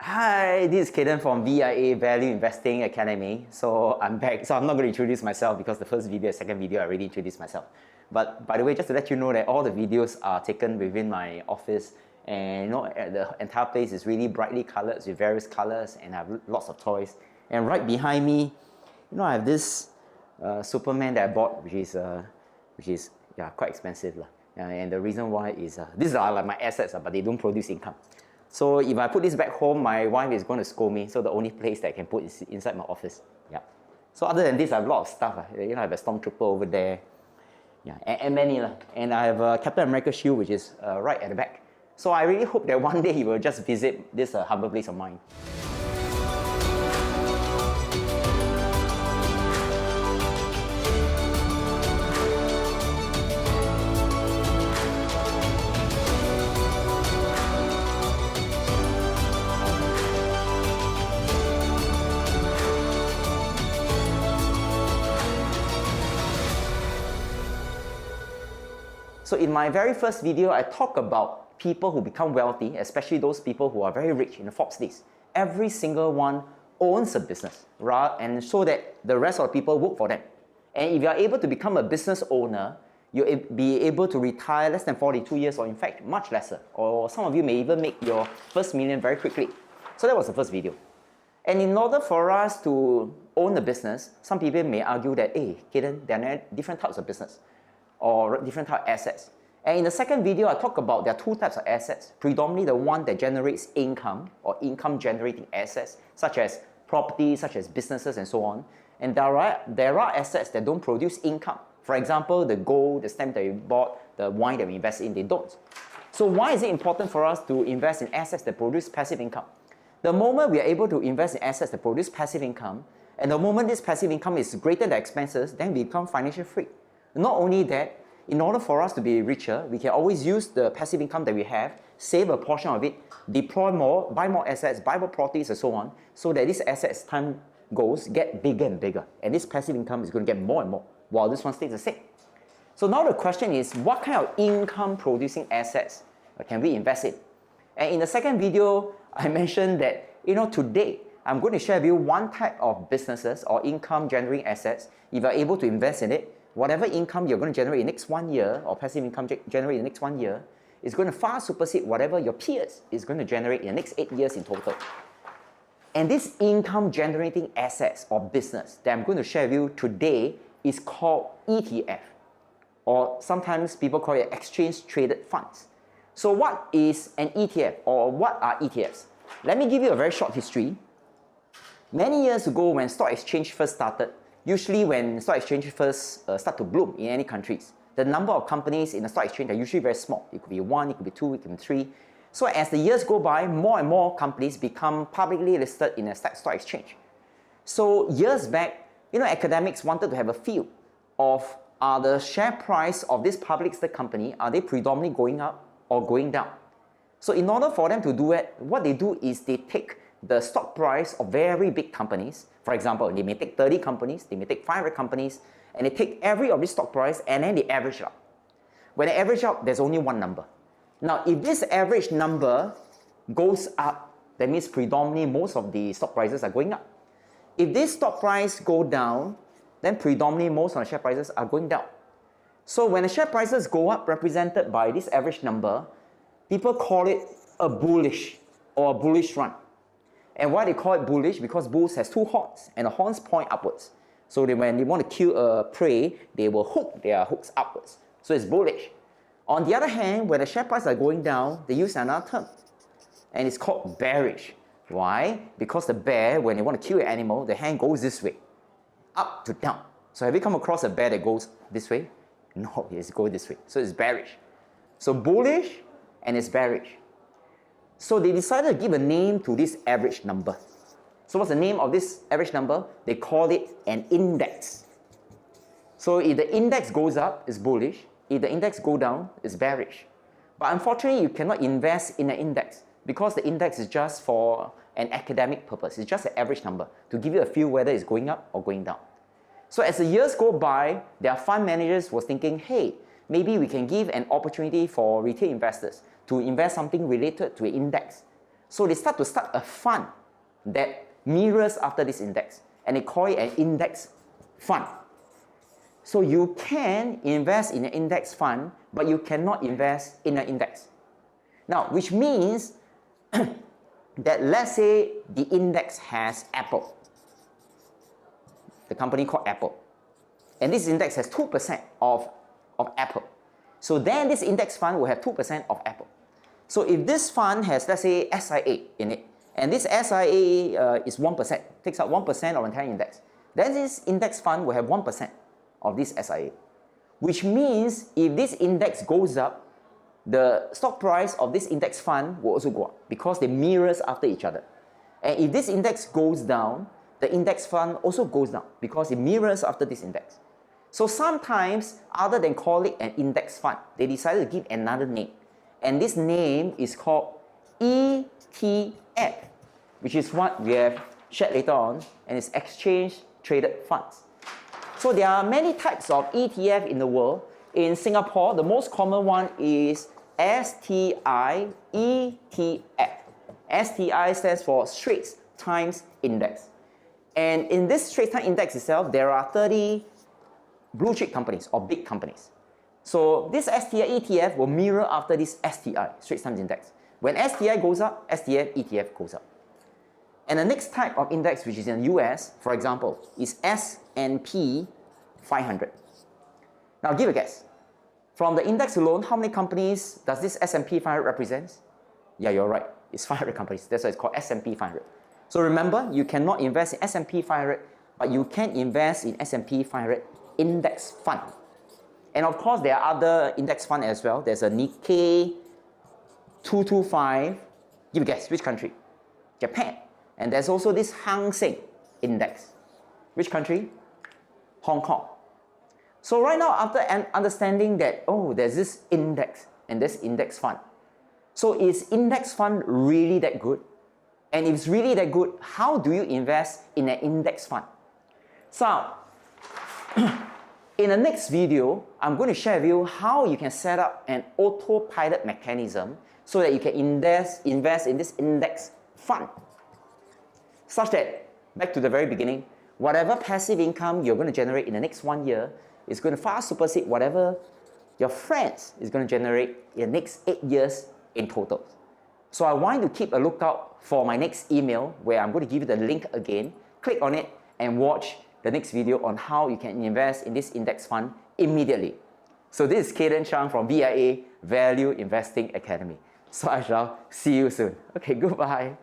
Hi, this is Kaden from VIA Value Investing Academy. So I'm back. So I'm not going to introduce myself because the first video, second video, I already introduced myself. But by the way, just to let you know that all the videos are taken within my office, and the entire place is really brightly colored with various colors, and I have lots of toys. And right behind me, I have this Superman that I bought, which is quite expensive, and the reason why is these are like my assets, but they don't produce income. So if I put this back home, my wife is going to scold me. So the only place that I can put is inside my office. Yeah. So other than this, I have a lot of stuff. I have a Stormtrooper over there. Yeah, and many. And I have a Captain America shield, which is right at the back. So I really hope that one day he will just visit this humble place of mine. So in my very first video, I talk about people who become wealthy, especially those people who are very rich in the Forbes list. Every single one owns a business, right? And so that the rest of the people work for them. And if you are able to become a business owner, you'll be able to retire less than 42 years, or in fact, much lesser. Or some of you may even make your first million very quickly. So that was the first video. And in order for us to own a business, some people may argue that, hey, Kaden, there are different types of business or different type of assets. And in the second video, I talk about there are two types of assets, predominantly the one that generates income or income generating assets, such as property, such as businesses and so on. And there are assets that don't produce income. For example, the gold, the stamp that you bought, the wine that we invest in, they don't. So why is it important for us to invest in assets that produce passive income? The moment we are able to invest in assets that produce passive income, and the moment this passive income is greater than expenses, then we become financially free. Not only that, in order for us to be richer, we can always use the passive income that we have, save a portion of it, deploy more, buy more assets, buy more properties and so on, so that these assets, time goes, get bigger and bigger. And this passive income is going to get more and more, while this one stays the same. So now the question is, what kind of income producing assets can we invest in? And in the second video, I mentioned that, today, I'm going to share with you one type of businesses or income generating assets. If you're able to invest in it, whatever income you're going to generate in the next 1 year, or passive income generate in the next 1 year, is going to far supersede whatever your peers is going to generate in the next 8 years in total. And this income generating assets or business that I'm going to share with you today is called ETF, or sometimes people call it exchange traded funds. So what is an ETF, or what are ETFs? Let me give you a very short history. Many years ago, when stock exchange first started, usually when stock exchange first start to bloom in any countries, the number of companies in the stock exchange are usually very small. It could be 1, it could be 2, it could be 3. So as the years go by, more and more companies become publicly listed in a stock exchange. So years back, academics wanted to have a feel of, are the share price of this public listed company, are they predominantly going up or going down? So in order for them to do it, what they do is they take the stock price of very big companies. For example, they may take 30 companies, they may take 500 companies, and they take every of this stock price and then they average it out. When they average out, there's only one number. Now, if this average number goes up, that means predominantly most of the stock prices are going up. If this stock price go down, then predominantly most of the share prices are going down. So when the share prices go up, represented by this average number, people call it a bullish or a bullish run. And why they call it bullish? Because bulls has 2 horns, and the horns point upwards. So when they want to kill a prey, they will hook their hooks upwards. So it's bullish. On the other hand, when the share prices are going down, they use another term, and it's called bearish. Why? Because the bear, when they want to kill an animal, the hand goes this way, up to down. So have you come across a bear that goes this way? No, it's go this way. So it's bearish. So bullish and it's bearish. So they decided to give a name to this average number. So what's the name of this average number? They call it an index. So if the index goes up, it's bullish. If the index goes down, it's bearish. But unfortunately, you cannot invest in an index because the index is just for an academic purpose. It's just an average number to give you a feel whether it's going up or going down. So as the years go by, their fund managers was thinking, hey, maybe we can give an opportunity for retail investors to invest something related to an index. So they start a fund that mirrors after this index, and they call it an index fund. So you can invest in an index fund, but you cannot invest in an index. Now, which means that let's say the index has Apple, the company called Apple, and this index has 2% of Apple. So then this index fund will have 2% of Apple. So if this fund has, let's say, SIA in it, and this SIA is 1%, takes out 1% of the entire index, then this index fund will have 1% of this SIA. Which means if this index goes up, the stock price of this index fund will also go up because they mirrors after each other. And if this index goes down, the index fund also goes down because it mirrors after this index. So sometimes, other than call it an index fund, they decided to give another name. And this name is called ETF, which is what we have shared later on, and it's exchange traded funds. So there are many types of ETF in the world. In Singapore, the most common one is STI ETF. STI stands for Straits Times Index. And in this Straits Times Index itself, there are 30 blue chip companies or big companies. So this STI ETF will mirror after this STI, Straits Times Index. When STI goes up, STI ETF goes up. And the next type of index, which is in the US, for example, is S&P 500. Now give a guess. From the index alone, how many companies does this S&P 500 represent? Yeah, you're right. It's 500 companies. That's why it's called S&P 500. So remember, you cannot invest in S&P 500, but you can invest in S&P 500 index fund. And of course, there are other index funds as well. There's a Nikkei 225. Give a guess, which country? Japan. And there's also this Hang Seng Index. Which country? Hong Kong. So right now, after understanding that, oh, there's this index and this index fund. So is index fund really that good? And if it's really that good, how do you invest in an index fund? So, in the next video, I'm going to share with you how you can set up an autopilot mechanism so that you can invest in this index fund. Such that, back to the very beginning, whatever passive income you're going to generate in the next 1 year is going to far supersede whatever your friends is going to generate in the next 8 years in total. So I want you to keep a lookout for my next email where I'm going to give you the link again. Click on it and watch the next video on how you can invest in this index fund immediately. So this is Kaden Chang from VIA Value Investing Academy. So I shall see you soon. Okay, goodbye.